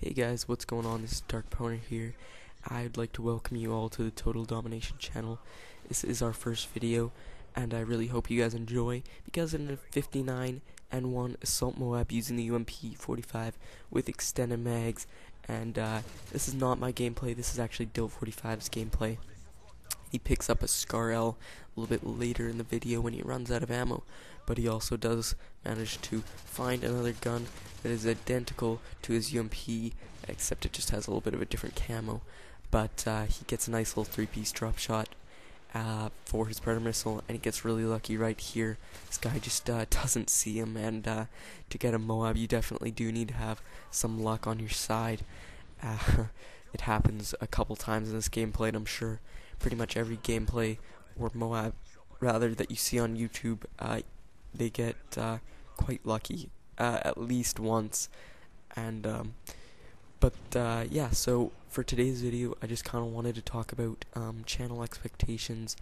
Hey guys, what's going on? This is Dark Pony here. I'd like to welcome you all to the Total Domination channel. This is our first video, and I really hope you guys enjoy, because in a 59-1 Assault Moab using the Mw3 with extended mags, and this is not my gameplay, this is actually Dill45's gameplay. He picks up a Scar L a little bit later in the video when he runs out of ammo, but he also does manage to find another gun that is identical to his UMP, except it just has a little bit of a different camo. But he gets a nice little 3-piece drop shot for his Predator missile, and he gets really lucky right here. This guy just doesn't see him, and to get a Moab, you definitely do need to have some luck on your side. It happens a couple times in this gameplay, and I'm sure pretty much every gameplay or Moab rather that you see on YouTube, they get quite lucky at least once. And yeah, so for today's video I just kind of wanted to talk about channel expectations,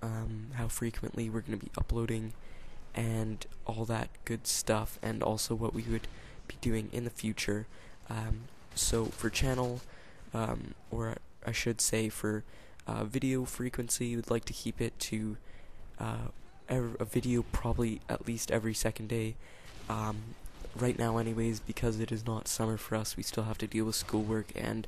how frequently we're going to be uploading and all that good stuff, and also what we would be doing in the future. So for channel, or I should say for video frequency, we'd like to keep it to a video probably at least every second day. Right now anyways, because it is not summer for us, we still have to deal with schoolwork, and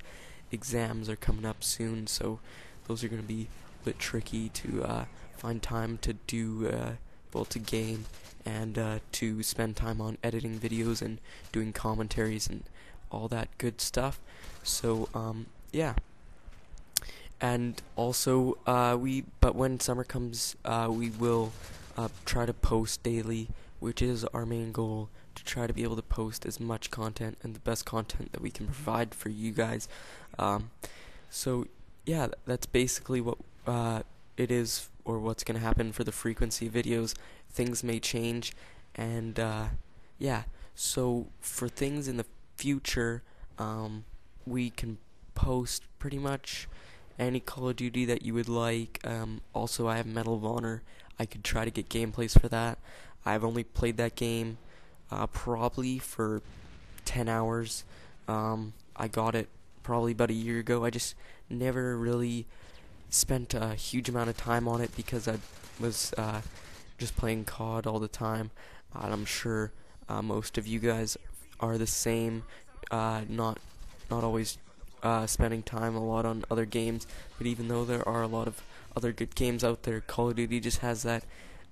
exams are coming up soon, so those are going to be a bit tricky to find time to do, well, to game, and to spend time on editing videos and doing commentaries and all that good stuff. So yeah. And also, but when summer comes, we will try to post daily, which is our main goal, to try to be able to post as much content and the best content that we can provide for you guys. So yeah, that's basically what it is, or what's going to happen for the frequency of videos. Things may change, and yeah, so for things in the future, we can post pretty much any Call of Duty that you would like. Also, I have Medal of Honor. I could try to get gameplays for that. I've only played that game probably for 10 hours. I got it probably about a year ago. I just never really spent a huge amount of time on it because I was just playing COD all the time. And I'm sure most of you guys are the same, not always spending time a lot on other games, but even though there are a lot of other good games out there, Call of Duty just has that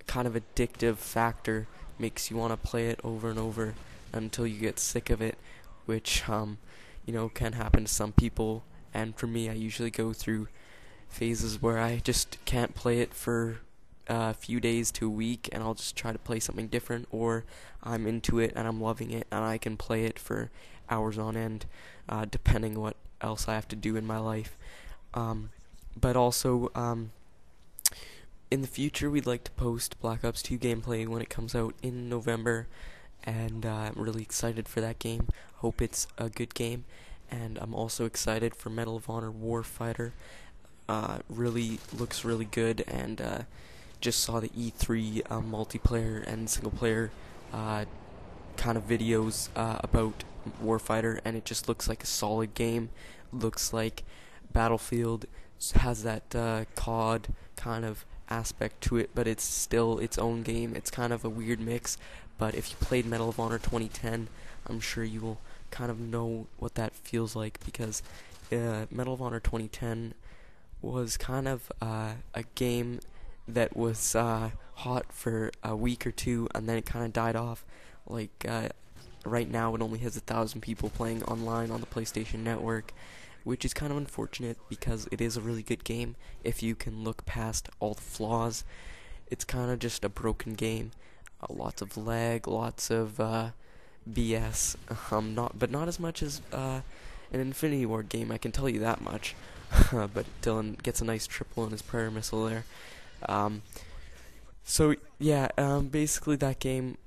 kind of addictive factor, makes you want to play it over and over until you get sick of it, which you know, can happen to some people. And for me, I usually go through phases where I just can't play it for a few days to a week, and I'll just try to play something different, or I'm into it and I'm loving it and I can play it for hours on end, depending what else I have to do in my life. But also, in the future, we'd like to post Black Ops 2 gameplay when it comes out in November, and I'm really excited for that game. Hope it's a good game, and I'm also excited for Medal of Honor Warfighter. Really looks really good, and just saw the E3 multiplayer and single player kind of videos about Warfighter, and it just looks like a solid game. Looks like Battlefield has that COD kind of aspect to it, but it's still its own game. It's kind of a weird mix, but if you played Medal of Honor 2010, I'm sure you will kind of know what that feels like, because Medal of Honor 2010 was kind of a game that was hot for a week or two, and then it kind of died off. Like right now it only has 1,000 people playing online on the PlayStation Network, which is kind of unfortunate because it is a really good game if you can look past all the flaws. It's kind of just a broken game. Lots of lag, lots of BS, but not as much as an Infinity Ward game, I can tell you that much. But Dylan gets a nice triple on his Predator missile there. So yeah, basically that game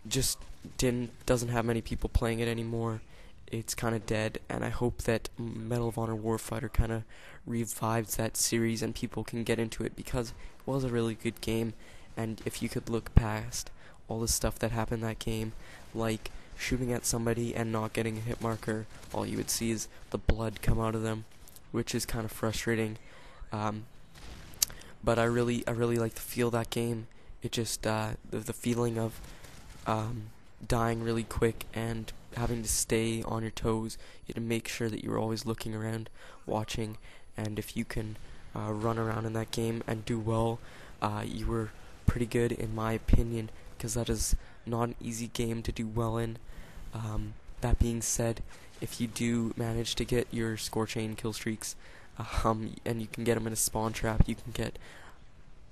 just doesn't have many people playing it anymore. It's kind of dead, and I hope that Medal of Honor Warfighter kind of revives that series and people can get into it, because it was a really good game. And if you could look past all the stuff that happened in that game, like shooting at somebody and not getting a hit marker, all you would see is the blood come out of them, which is kind of frustrating. But I really like to feel that game. It just the feeling of dying really quick and having to stay on your toes. You have to make sure that you're always looking around, watching, and if you can run around in that game and do well, you were pretty good in my opinion, because that is not an easy game to do well in. That being said, if you do manage to get your score chain kill streaks, and you can get them in a spawn trap, you can get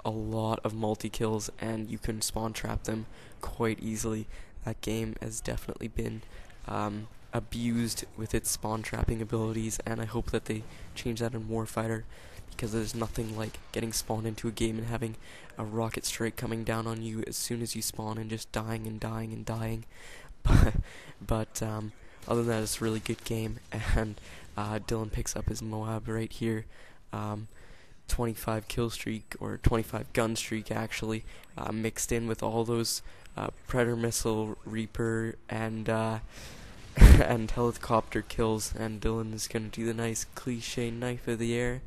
a lot of multi-kills and you can spawn trap them quite easily. That game has definitely been abused with its spawn trapping abilities, and I hope that they change that in Warfighter, because there's nothing like getting spawned into a game and having a rocket strike coming down on you as soon as you spawn and just dying and dying and dying. But other than that, it's a really good game, and Dylan picks up his Moab right here. 25 kill streak, or 25 gun streak actually, mixed in with all those Predator missile, Reaper, and and helicopter kills, and Dylan is gonna do the nice cliche knife of the air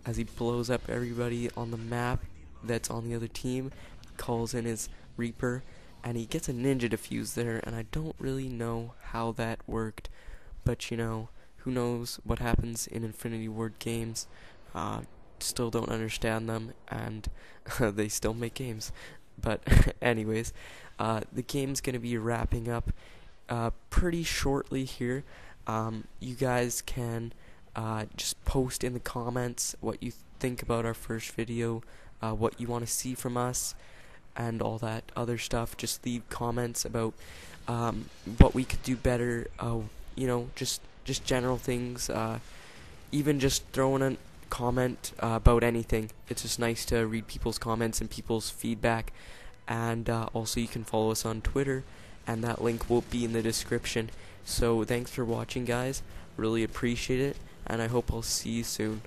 as he blows up everybody on the map that's on the other team. Calls in his Reaper, and he gets a ninja defuse there, and I don't really know how that worked, but you know, who knows what happens in Infinity Ward games. Still don't understand them, and they still make games. But anyways, the game's gonna be wrapping up pretty shortly here. You guys can just post in the comments what you think about our first video, what you want to see from us, and all that other stuff. Just leave comments about what we could do better, you know, just general things, even just throwing a comment about anything. It's just nice to read people's comments and people's feedback. And also you can follow us on Twitter, and that link will be in the description. So thanks for watching, guys. Really appreciate it, and I hope I'll see you soon.